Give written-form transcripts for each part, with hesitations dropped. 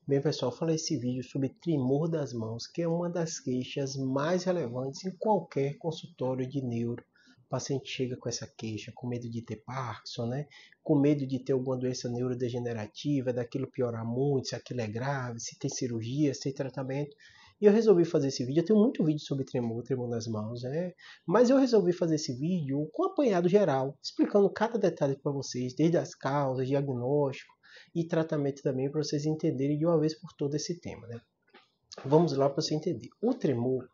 Bem, pessoal, falei esse vídeo sobre tremor das mãos, que é uma das queixas mais relevantes em qualquer consultório de neuro. O paciente chega com essa queixa, com medo de ter Parkinson, né? Com medo de ter alguma doença neurodegenerativa, daquilo piorar muito, se aquilo é grave, se tem cirurgia, se tem tratamento. E eu resolvi fazer esse vídeo. Eu tenho muito vídeo sobre tremor nas mãos, né? Mas eu resolvi fazer esse vídeo com um apanhado geral, explicando cada detalhe para vocês, desde as causas, diagnóstico e tratamento também, para vocês entenderem de uma vez por todas esse tema, né? Vamos lá para você entender. O tremor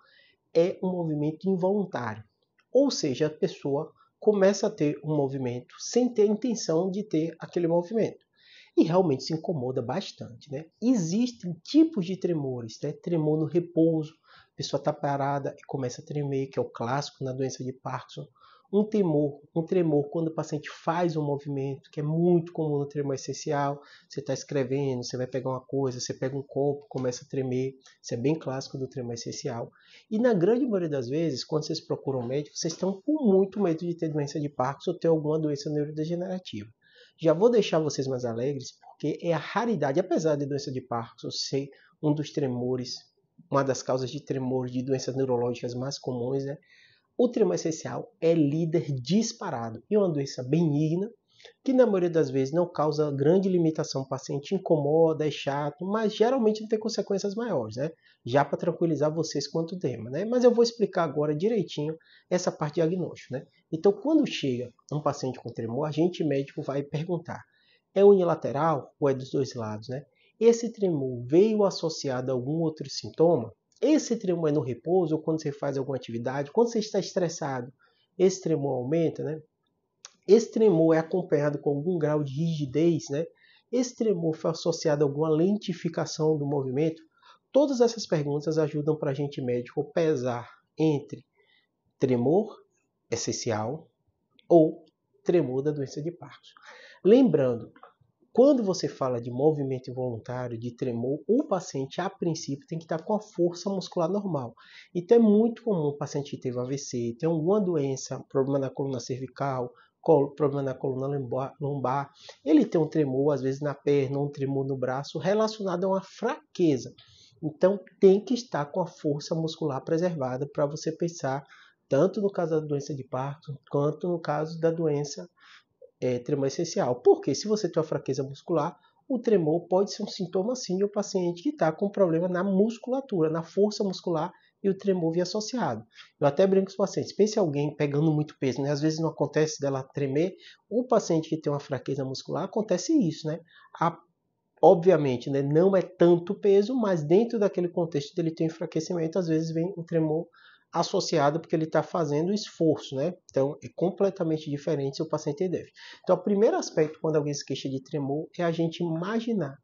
é um movimento involuntário, ou seja, a pessoa começa a ter um movimento sem ter a intenção de ter aquele movimento e realmente se incomoda bastante, né? Existem tipos de tremores, né? Tremor no repouso, a pessoa está parada e começa a tremer, que é o clássico na doença de Parkinson. Um tremor quando o paciente faz um movimento, que é muito comum no tremor essencial. Você está escrevendo, você vai pegar uma coisa, você pega um copo, começa a tremer. Isso é bem clássico do tremor essencial. E na grande maioria das vezes, quando vocês procuram um médico, vocês estão com muito medo de ter doença de Parkinson ou ter alguma doença neurodegenerativa. Já vou deixar vocês mais alegres, porque é a raridade, apesar de doença de Parkinson ser um dos tremores, uma das causas de tremor de doenças neurológicas mais comuns, né? O tremor essencial é líder disparado e é uma doença benigna, que na maioria das vezes não causa grande limitação, o paciente incomoda, é chato, mas geralmente não tem consequências maiores, né? Já para tranquilizar vocês quanto ao tema, né? Mas eu vou explicar agora direitinho essa parte diagnóstica, né? Então, quando chega um paciente com tremor, a gente médico vai perguntar: é unilateral ou é dos dois lados, né? Esse tremor veio associado a algum outro sintoma? Esse tremor é no repouso ou quando você faz alguma atividade? Quando você está estressado, esse tremor aumenta, né? Esse tremor é acompanhado com algum grau de rigidez, né? Esse tremor foi associado a alguma lentificação do movimento? Todas essas perguntas ajudam para a gente médico pesar entre tremor essencial ou tremor da doença de Parkinson. Lembrando, quando você fala de movimento involuntário, de tremor, o paciente, a princípio, tem que estar com a força muscular normal. Então, é muito comum o paciente que teve AVC, tem alguma doença, problema na coluna cervical, problema na coluna lombar, ele tem um tremor, às vezes, na perna, um tremor no braço, relacionado a uma fraqueza. Então, tem que estar com a força muscular preservada para você pensar, tanto no caso da doença de Parkinson, quanto no caso da doença tremor essencial. Porque se você tem uma fraqueza muscular, o tremor pode ser um sintoma sim de um paciente que está com problema na musculatura, na força muscular, e o tremor vir associado. Eu até brinco com os pacientes, pense em alguém pegando muito peso, né? Às vezes não acontece dela tremer, o paciente que tem uma fraqueza muscular, acontece isso, né? Obviamente, né, não é tanto peso, mas dentro daquele contexto dele tem enfraquecimento, às vezes vem o tremor associado porque ele está fazendo esforço, né? Então é completamente diferente se o paciente tem déficit. Então, o primeiro aspecto quando alguém se queixa de tremor é a gente imaginar: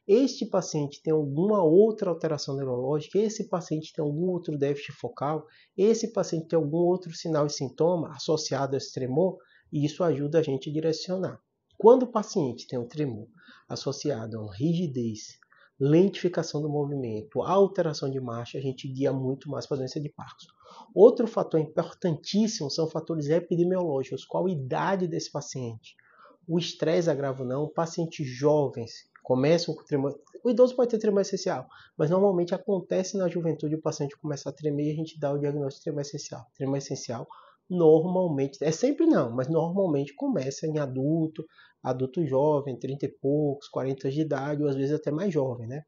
este paciente tem alguma outra alteração neurológica, esse paciente tem algum outro déficit focal, esse paciente tem algum outro sinal e sintoma associado a esse tremor, e isso ajuda a gente a direcionar. Quando o paciente tem um tremor associado a uma rigidez, lentificação do movimento, alteração de marcha, a gente guia muito mais para a doença de Parkinson. Outro fator importantíssimo são fatores epidemiológicos, qual a idade desse paciente. O estresse agrava ou não, pacientes jovens começam com tremor. O idoso pode ter tremor essencial, mas normalmente acontece na juventude o paciente começa a tremer e a gente dá o diagnóstico de tremor essencial. Tremor essencial normalmente, é sempre não, mas normalmente começa em adulto jovem, 30 e poucos, 40 anos de idade, ou às vezes até mais jovem, né?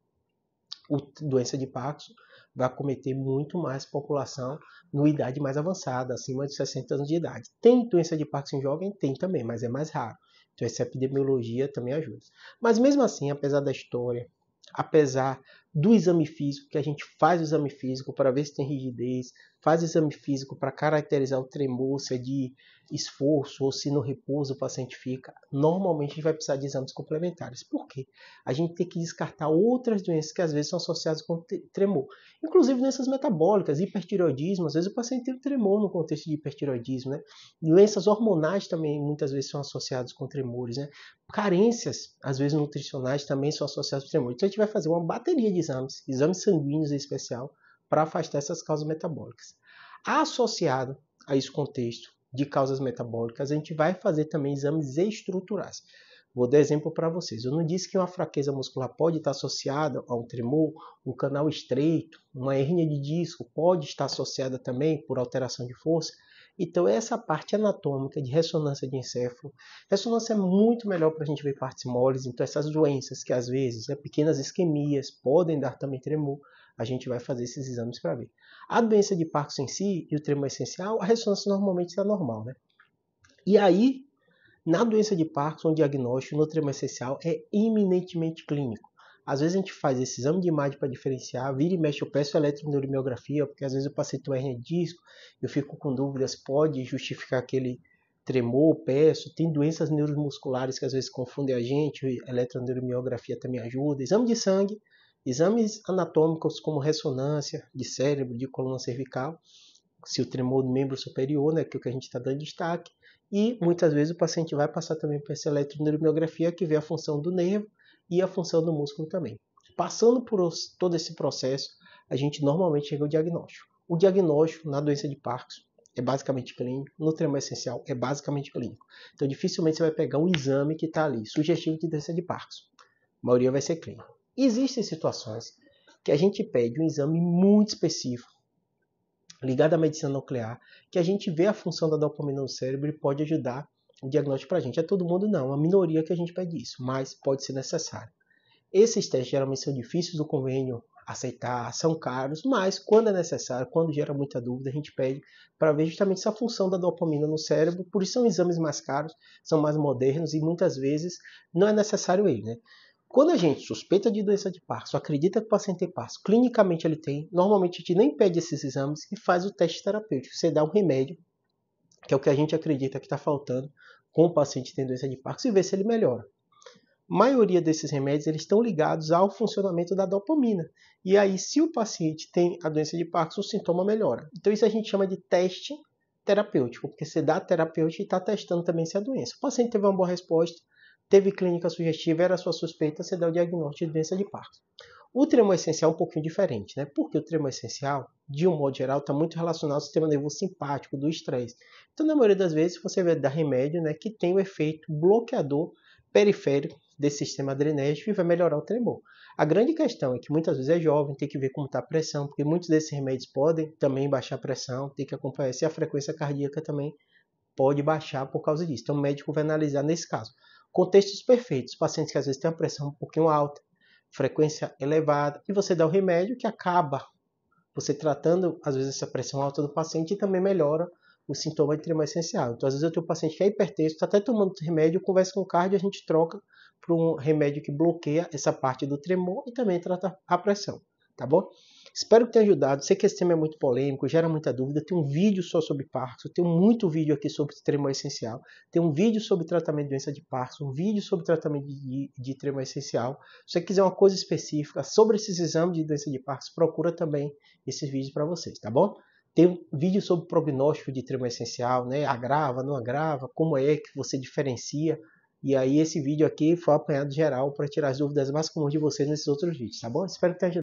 A doença de Parkinson vai acometer muito mais população numa idade mais avançada, acima de 60 anos de idade. Tem doença de Parkinson jovem? Tem também, mas é mais raro. Então essa epidemiologia também ajuda. Mas mesmo assim, apesar da história, apesar do exame físico, que a gente faz o exame físico para ver se tem rigidez, faz o exame físico para caracterizar o tremor, se é de esforço ou se no repouso o paciente fica, normalmente a gente vai precisar de exames complementares. Por quê? A gente tem que descartar outras doenças que às vezes são associadas com tremor. Inclusive doenças metabólicas, hipertireoidismo, às vezes o paciente tem tremor no contexto de hipertireoidismo, né? Doenças hormonais também muitas vezes são associadas com tremores, né? Carências, às vezes nutricionais, também são associadas com tremores. Então a gente vai fazer uma bateria de exames sanguíneos em especial, para afastar essas causas metabólicas. Associado a esse contexto de causas metabólicas, a gente vai fazer também exames estruturais. Vou dar exemplo para vocês. Eu não disse que uma fraqueza muscular pode estar associada a um tremor, um canal estreito, uma hérnia de disco pode estar associada também por alteração de força. Então, essa parte anatômica de ressonância de encéfalo, ressonância é muito melhor para a gente ver partes moles. Então, essas doenças que às vezes, pequenas isquemias, podem dar também tremor, a gente vai fazer esses exames para ver. A doença de Parkinson em si e o tremor essencial, a ressonância normalmente está normal, né? E aí, na doença de Parkinson, o diagnóstico no tremor essencial é eminentemente clínico. Às vezes a gente faz esse exame de imagem para diferenciar, vira e mexe, eu peço eletroneuromiografia, porque às vezes o paciente tem hernia de disco, eu fico com dúvidas, pode justificar aquele tremor, peço. Tem doenças neuromusculares que às vezes confundem a gente, a eletroneuromiografia também ajuda. Exame de sangue, exames anatômicos como ressonância de cérebro, de coluna cervical, se o tremor do membro superior, né, que é o que a gente está dando destaque, e muitas vezes o paciente vai passar também por essa eletroneuromiografia que vê a função do nervo e a função do músculo também. Passando por todo esse processo, a gente normalmente chega ao diagnóstico. O diagnóstico na doença de Parkinson é basicamente clínico, no tremor essencial é basicamente clínico. Então dificilmente você vai pegar um exame que está ali, sugestivo de doença de Parkinson. A maioria vai ser clínico. Existem situações que a gente pede um exame muito específico, ligado à medicina nuclear, que a gente vê a função da dopamina no cérebro e pode ajudar o diagnóstico para a gente. É todo mundo não, é uma minoria que a gente pede isso, mas pode ser necessário. Esses testes geralmente são difíceis do convênio aceitar, são caros, mas quando é necessário, quando gera muita dúvida, a gente pede para ver justamente essa função da dopamina no cérebro. Por isso são exames mais caros, são mais modernos e muitas vezes não é necessário ele, né? Quando a gente suspeita de doença de Parkinson, acredita que o paciente tem Parkinson, clinicamente ele tem, normalmente a gente nem pede esses exames e faz o teste terapêutico. Você dá um remédio, que é o que a gente acredita que está faltando com o paciente que tem doença de Parkinson, e vê se ele melhora. A maioria desses remédios eles estão ligados ao funcionamento da dopamina. E aí, se o paciente tem a doença de Parkinson, o sintoma melhora. Então isso a gente chama de teste terapêutico, porque você dá terapêutico e está testando também se é a doença. O paciente teve uma boa resposta, teve clínica sugestiva, era a sua suspeita, você dá o diagnóstico de doença de Parkinson. O tremor essencial é um pouquinho diferente, né? Porque o tremor essencial, de um modo geral, está muito relacionado ao sistema nervoso simpático, do estresse. Então, na maioria das vezes, você vai dar remédio, né, que tem o efeito bloqueador periférico desse sistema adrenérgico e vai melhorar o tremor. A grande questão é que muitas vezes é jovem, tem que ver como está a pressão, porque muitos desses remédios podem também baixar a pressão, tem que acompanhar se a frequência cardíaca também pode baixar por causa disso. Então, o médico vai analisar nesse caso. Contextos perfeitos, pacientes que às vezes têm uma pressão um pouquinho alta, frequência elevada, e você dá o remédio que acaba você tratando, às vezes, essa pressão alta do paciente e também melhora o sintoma de tremor essencial. Então, às vezes, eu tenho um paciente que é hipertenso, está até tomando remédio, conversa com o cardio, a gente troca para um remédio que bloqueia essa parte do tremor e também trata a pressão, tá bom? Espero que tenha ajudado. Sei que esse tema é muito polêmico, gera muita dúvida. Tem um vídeo só sobre Parkinson, tem muito vídeo aqui sobre tremor essencial, tem um vídeo sobre tratamento de doença de Parkinson, um vídeo sobre tratamento de tremor essencial. Se você quiser uma coisa específica sobre esses exames de doença de Parkinson, procura também esses vídeos para vocês, tá bom? Tem um vídeo sobre prognóstico de tremor essencial, né? Agrava, não agrava, como é que você diferencia. E aí esse vídeo aqui foi apanhado geral para tirar as dúvidas mais comuns de vocês nesses outros vídeos, tá bom? Espero que tenha ajudado.